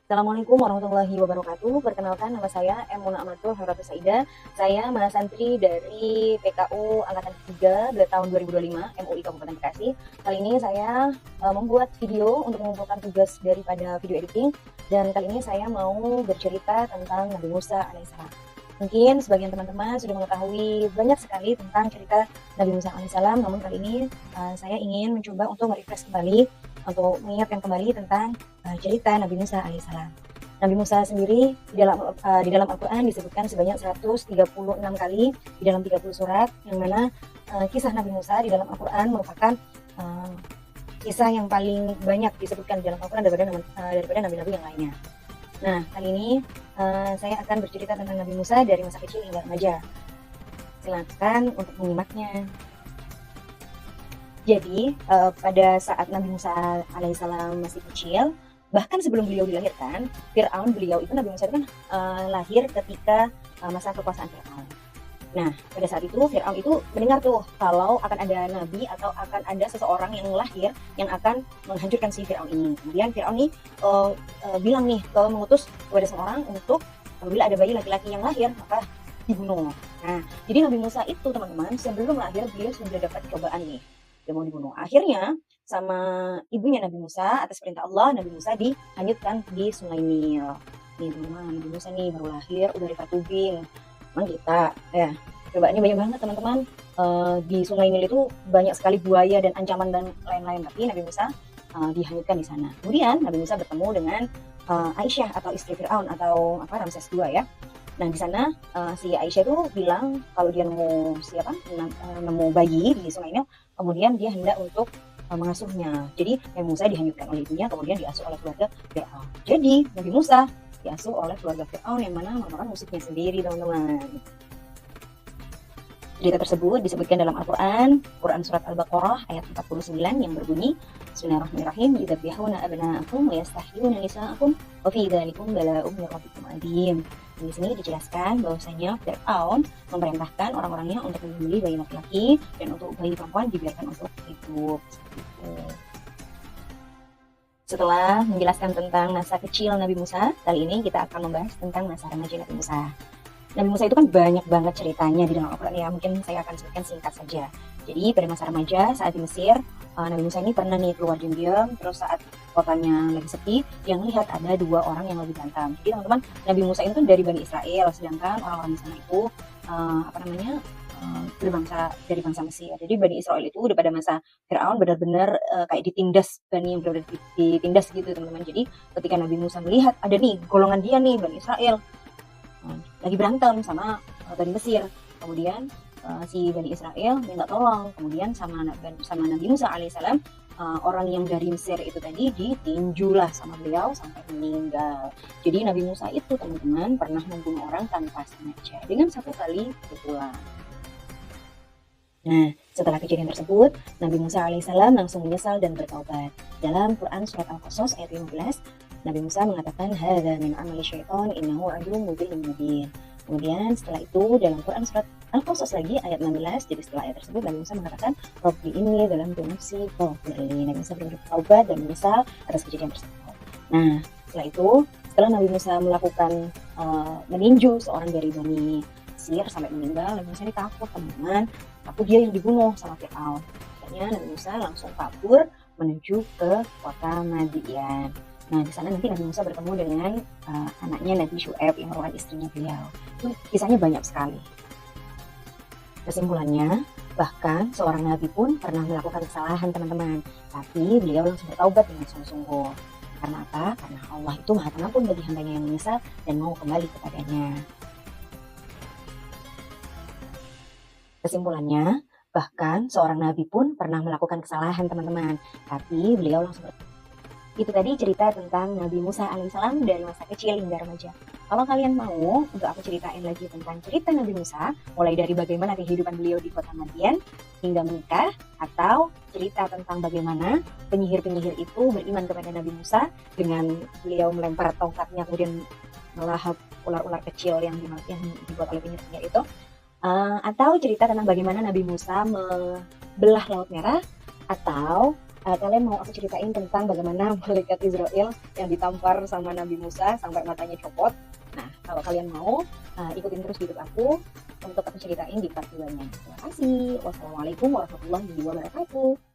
Assalamualaikum warahmatullahi wabarakatuh. Perkenalkan, nama saya Emuna Amatul Haratu Saida. Saya mahasantri dari PKU Angkatan 3 tahun 2025 MUI Kabupaten Bekasi. Kali ini saya membuat video untuk mengumpulkan tugas daripada video editing, dan kali ini saya mau bercerita tentang Nabi Musa alaihissalam. Mungkin sebagian teman-teman sudah mengetahui banyak sekali tentang cerita Nabi Musa alaihissalam, namun kali ini saya ingin mencoba untuk merefresh kembali, untuk mengingatkan kembali tentang cerita Nabi Musa alaihissalam. Nabi Musa sendiri di dalam Al-Quran disebutkan sebanyak 136 kali di dalam 30 surat, yang mana kisah Nabi Musa di dalam Al-Quran merupakan kisah yang paling banyak disebutkan di dalam Al-Quran daripada nabi-nabi yang lainnya. Nah, kali ini saya akan bercerita tentang Nabi Musa dari masa kecil hingga remaja. Silakan untuk menyimaknya. Jadi pada saat Nabi Musa alaihissalam masih kecil, bahkan sebelum beliau dilahirkan, Fir'aun, beliau itu Nabi Musa itu kan lahir ketika masa kekuasaan Fir'aun. Nah, pada saat itu Fir'aun itu mendengar tuh kalau akan ada nabi atau akan ada seseorang yang lahir yang akan menghancurkan si Fir'aun ini. Kemudian Fir'aun nih bilang nih, mengutus kepada seorang untuk apabila ada bayi laki-laki yang lahir maka dibunuh. Nah, jadi Nabi Musa itu teman-teman sebelum lahir beliau sudah dapat cobaan nih, dia mau dibunuh. Akhirnya sama ibunya Nabi Musa, atas perintah Allah, Nabi Musa dihanyutkan di Sungai Nil. Nih teman-teman, Nabi Musa nih baru lahir udah dipertubing. Emang kita ya cobaannya banyak banget teman-teman. Di Sungai Nil itu banyak sekali buaya dan ancaman dan lain-lain, tapi Nabi Musa dihanyutkan di sana. Kemudian Nabi Musa bertemu dengan Aisyah atau istri Fir'aun atau Ramses II ya. Nah, di sana si Aisyah itu bilang kalau dia nemu bayi di Sungai Nil, kemudian dia hendak untuk mengasuhnya. Jadi Nabi Musa dihanyutkan oleh ibunya, kemudian diasuh oleh keluarga Fir'aun. Jadi Nabi Musa diasuh oleh keluarga Fir'aun yang mana merupakan musuhnya sendiri, teman-teman. Cerita tersebut disebutkan dalam Al-Quran, Quran Surat Al-Baqarah ayat 49 yang berbunyi, Bismillahirrahmanirrahim, yudabbihuna abna'akum wa yastahyuna nisa'akum wa fi dzalikum bala'un min rabbikum 'adzim. Di sini dijelaskan bahwasanya Fir'aun memerintahkan orang-orangnya untuk menyembelih bayi laki-laki dan untuk bayi perempuan dibiarkan untuk hidup. Setelah menjelaskan tentang masa kecil Nabi Musa, kali ini kita akan membahas tentang masa remaja Nabi Musa. Nabi Musa itu kan banyak banget ceritanya di dalam Al-Quran ya, mungkin saya akan sebutkan singkat saja. Jadi pada masa remaja saat di Mesir, Nabi Musa ini pernah nih keluar diam-diam, terus saat kotanya lagi sepi, dia melihat ada dua orang yang lagi berantem. Jadi teman-teman, Nabi Musa itu kan dari Bani Israel, sedangkan orang-orang di sana itu dari bangsa Mesir. Jadi Bani Israel itu udah pada masa Fir'aun benar-benar kayak ditindas, Bani yang benar-benar ditindas gitu teman-teman. Jadi ketika Nabi Musa melihat ada nih golongan dia nih Bani Israel lagi berantem sama Bani Mesir, kemudian si Bani Israel minta tolong, kemudian sama Nabi Musa alaihissalam, orang yang dari Mesir itu tadi ditinjulah sama beliau sampai meninggal. Jadi Nabi Musa itu teman-teman pernah membunuh orang tanpa sengaja dengan satu kali pukulan. Nah, setelah kejadian tersebut, Nabi Musa alaihissalam langsung menyesal dan bertaubat. Dalam Quran Surat Al-Qasas ayat 15, Nabi Musa mengatakan, hadza min amali syaitan innahu aduwwun mubin. Kemudian setelah itu dalam Quran Surat Al-Qasas lagi ayat 16, jadi setelah ayat tersebut Nabi Musa mengatakan, Rabbi inni zalamtu nafsi faghfirli. Nabi Musa bertaubat dan menyesal atas kejadian tersebut. Nah, setelah Nabi Musa melakukan meninju seorang dari Bani Mesir sampai meninggal, Nabi Musa ini takut teman-teman, takut dia yang dibunuh sama Fir'aun. Akhirnya Nabi Musa langsung kabur menuju ke kota Madian. Nah, di sana nanti Nabi Musa bertemu dengan anaknya Nabi Syu'aib yang merupakan istrinya beliau. Itu kisahnya banyak sekali. Kesimpulannya, bahkan seorang nabi pun pernah melakukan kesalahan teman-teman, tapi beliau langsung bertaubat dengan sungguh-sungguh. Karena apa? Karena Allah itu Maha Pengampun bagi hambanya yang menyesal dan mau kembali kepadanya. Kesimpulannya, bahkan seorang nabi pun pernah melakukan kesalahan teman-teman, tapi beliau langsung Itu tadi cerita tentang Nabi Musa alaihissalam dari masa kecil hingga remaja. Kalau kalian mau untuk aku ceritain lagi tentang cerita Nabi Musa, mulai dari bagaimana kehidupan beliau di kota Madian hingga menikah, atau cerita tentang bagaimana penyihir-penyihir itu beriman kepada Nabi Musa dengan beliau melempar tongkatnya kemudian melahap ular-ular kecil yang dibuat oleh penyihir-penyihir itu, atau cerita tentang bagaimana Nabi Musa membelah Laut Merah, atau Kalian mau aku ceritain tentang bagaimana malaikat Israel yang ditampar sama Nabi Musa sampai matanya copot? Nah, kalau kalian mau, ikutin terus video aku untuk aku ceritain di part 2-nya. Terima kasih. Wassalamualaikum warahmatullahi wabarakatuh.